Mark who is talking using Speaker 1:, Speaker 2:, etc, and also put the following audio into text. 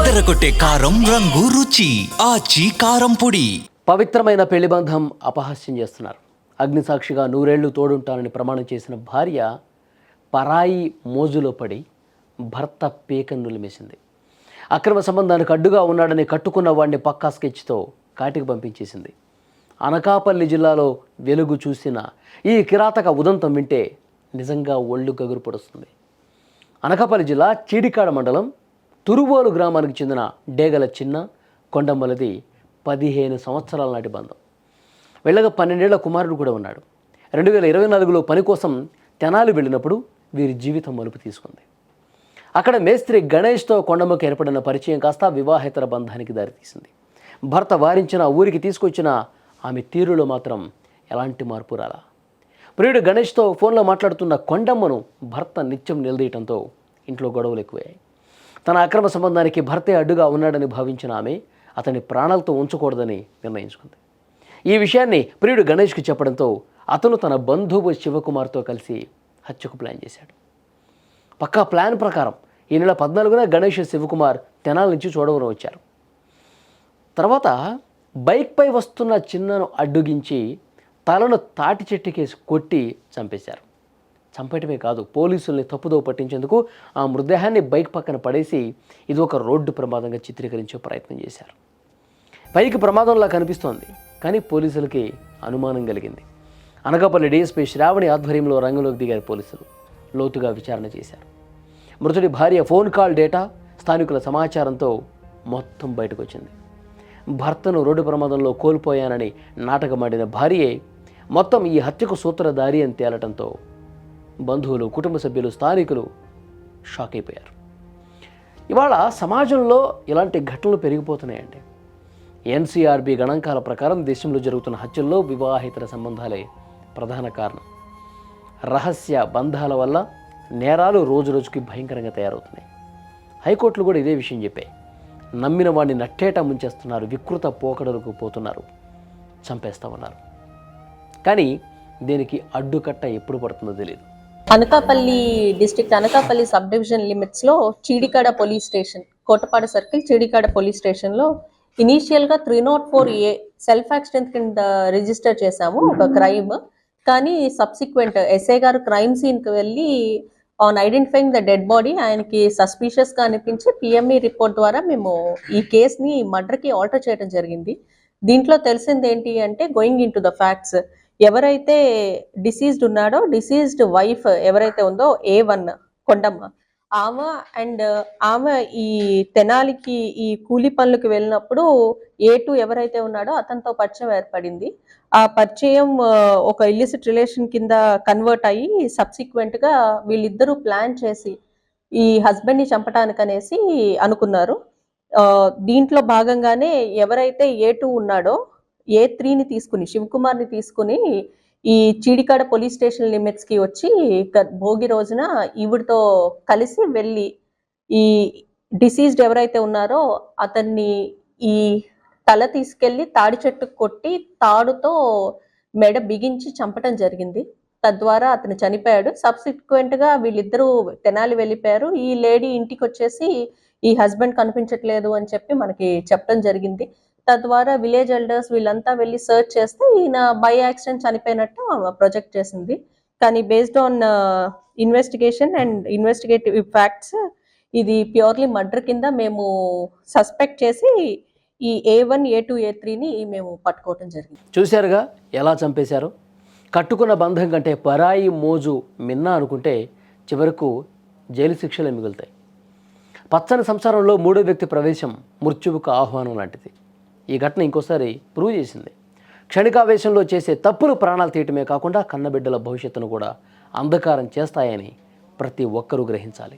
Speaker 1: అదరగొట్టే కారం రంగు రుచి ఆచి కారం పొడి.
Speaker 2: పవిత్రమైన పెళ్లి బంధం అపహాస్యం చేస్తున్నారు. అగ్నిసాక్షిగా 100 ఏళ్లు తోడుంటానని ప్రమాణం చేసిన భార్య పరాయి మోజులో పడి భర్త పేకను నులిమేసింది. అక్రమ సంబంధానికి అడ్డుగా ఉన్నాడని కట్టుకున్న వాడిని పక్కా స్కెచ్తో కాటికి పంపించేసింది. అనకాపల్లి జిల్లాలో వెలుగు చూసిన ఈ కిరాతక ఉదంతం వింటే నిజంగా ఒళ్ళు గగురు పొడుస్తుంది. అనకాపల్లి జిల్లా చీడికాడ మండలం తురువోలు గ్రామానికి చెందిన డేగల చిన్న కొండమ్మలది 15 సంవత్సరాల నాటి బంధం. వెళ్ళగా 12 ఏళ్ల కుమారుడు కూడా ఉన్నాడు. 2024లో పని కోసం తెనాలి వెళ్ళినప్పుడు వీరి జీవితం మలుపు తీసుకుంది. అక్కడ మేస్త్రి గణేష్తో కొండమ్మకు ఏర్పడిన పరిచయం కాస్త వివాహేతర బంధానికి దారితీసింది. భర్త వారించిన ఊరికి తీసుకొచ్చిన ఆమె తీరులో మాత్రం ఎలాంటి మార్పు రాలా. ప్రియుడు గణేష్తో ఫోన్లో మాట్లాడుతున్న కొండమ్మను భర్త నిత్యం నిలదీయటంతో ఇంట్లో గొడవలు ఎక్కువయ్యాయి. తన అక్రమ సంబంధానికి భర్తే అడ్డుగా ఉన్నాడని భావించిన ఆమె అతని ప్రాణాలతో ఉంచకూడదని నిర్ణయించుకుంది. ఈ విషయాన్ని ప్రియుడు గణేష్కి చెప్పడంతో అతను తన బంధువు శివకుమార్తో కలిసి హత్యకు ప్లాన్ చేశాడు. పక్కా ప్లాన్ ప్రకారం ఈ నెల 14న గణేష్ శివకుమార్ తెనాల నుంచి చోడవరం వచ్చారు. తర్వాత బైక్పై వస్తున్న చిన్నను అడ్డుగించి తలను తాటి చెట్టుకేసి కొట్టి చంపేశారు. చంపేయటమే కాదు, పోలీసుల్ని తప్పుదో పట్టించేందుకు ఆ మృతదేహాన్ని బైక్ పక్కన పడేసి ఇది ఒక రోడ్డు ప్రమాదంగా చిత్రీకరించే ప్రయత్నం చేశారు. పైకి ప్రమాదంలా కనిపిస్తోంది, కానీ పోలీసులకి అనుమానం కలిగింది. అనకాపల్లి డీఎస్పీ శ్రావణి ఆధ్వర్యంలో రంగంలోకి దిగారు పోలీసులు. లోతుగా విచారణ చేశారు. మృతుడి భార్య ఫోన్ కాల్ డేటా, స్థానికుల సమాచారంతో మొత్తం బయటకు వచ్చింది. భర్తను రోడ్డు ప్రమాదంలో కోల్పోయానని నాటకమాడిన భార్యే మొత్తం ఈ హత్యకు సూత్రధారి అని తేలటంతో బంధువులు, కుటుంబ సభ్యులు, స్థానికులు షాక్ అయిపోయారు. ఇవాళ సమాజంలో ఇలాంటి ఘటనలు పెరిగిపోతున్నాయండి. ఎన్సీఆర్బీ గణాంకాల ప్రకారం దేశంలో జరుగుతున్న హత్యల్లో వివాహేతర సంబంధాలే ప్రధాన కారణం. రహస్య బంధాల వల్ల నేరాలు రోజురోజుకి భయంకరంగా తయారవుతున్నాయి. హైకోర్టులు కూడా ఇదే విషయం చెప్పాయి. నమ్మిన వాడిని నట్టేటా ముంచేస్తున్నారు, వికృత పోకడలకు పోతున్నారు, చంపేస్తామన్నారు. కానీ దీనికి అడ్డుకట్ట ఎప్పుడు పడుతుందో తెలియదు.
Speaker 3: Anakapalli district Anakapalli sub division లిమిట్స్లో Cheedikada police station, Kotapada circle Cheedikada police స్టేషన్లో ఇనీషియల్గా 304A సెల్ఫ్ యాక్సిడెంట్ కింద రిజిస్టర్ చేశాము ఒక క్రైమ్. కానీ సబ్సిక్వెంట్ ఎస్ఐ గారు క్రైమ్ సీన్కి వెళ్ళి on identifying the dead body ఆయనకి సస్పీషియస్గా అనిపించి పిఎంఈ రిపోర్ట్ ద్వారా మేము ఈ కేసుని మర్డర్కి ఆల్టర్ చేయడం జరిగింది. దీంట్లో తెలిసింది ఏంటి అంటే, going in to the facts, ఎవరైతే డిసీజ్డ్ ఉన్నాడో, డిసీజ్డ్ వైఫ్ ఎవరైతే ఉందో A1 కొండమ్మ, ఆమె ఈ తెనాలికి ఈ కూలి పనులకు వెళ్ళినప్పుడు A2 ఎవరైతే ఉన్నాడో అతనితో పరిచయం ఏర్పడింది. ఆ పరిచయం ఒక ఇల్లిసిట్ రిలేషన్ కింద కన్వర్ట్ అయ్యి సబ్సిక్వెంట్ గా వీళ్ళిద్దరూ ప్లాన్ చేసి ఈ హస్బెండ్ ని చంపటానికి అనేసి అనుకున్నారు. దీంట్లో భాగంగానే ఎవరైతే A2 ఉన్నాడో A3ని తీసుకుని, శివకుమార్ని తీసుకుని ఈ చీడికాడ పోలీస్ స్టేషన్ లిమిట్స్ కి వచ్చి భోగి రోజున ఈవిడితో కలిసి వెళ్ళి ఈ డిసీజ్డ్ ఎవరైతే ఉన్నారో అతన్ని ఈ తల తీసుకెళ్లి తాడి చెట్టుకు కొట్టి తాడుతో మెడ బిగించి చంపటం జరిగింది. తద్వారా అతను చనిపోయాడు. సబ్సిక్వెంట్ గా వీళ్ళిద్దరూ తెనాలి వెళ్ళిపోయారు. ఈ లేడీ ఇంటికి వచ్చేసి ఈ హస్బెండ్ కనిపించట్లేదు అని చెప్పి మనకి చెప్పడం జరిగింది. తద్వారా విలేజ్ ఎల్డర్స్ వీళ్ళంతా వెళ్ళి సర్చ్ చేస్తే ఈయన బై యాక్సిడెంట్ చనిపోయినట్టు ప్రొజెక్ట్ చేసింది. కానీ based on investigation and investigative facts ఇది ప్యూర్లీ మర్డర్ కింద మేము సస్పెక్ట్ చేసి ఈ A1, A2, A3ని మేము పట్టుకోవడం జరిగింది.
Speaker 2: చూశారుగా ఎలా చంపేశారు. కట్టుకున్న బంధం కంటే పరాయి మోజు మిన్నా అనుకుంటే చివరకు జైలు శిక్షలే మిగులుతాయి. పచ్చని సంసారంలో మూడో వ్యక్తి ప్రవేశం మృత్యువుకు ఆహ్వానం లాంటిది. ఈ ఘటన ఇంకోసారి ప్రూవ్ చేసింది. క్షణికావేశంలో చేసే తప్పులు ప్రాణాలు తీయటమే కాకుండా కన్నబిడ్డల భవిష్యత్తును కూడా అంధకారం చేస్తాయని ప్రతి ఒక్కరూ గ్రహించాలి.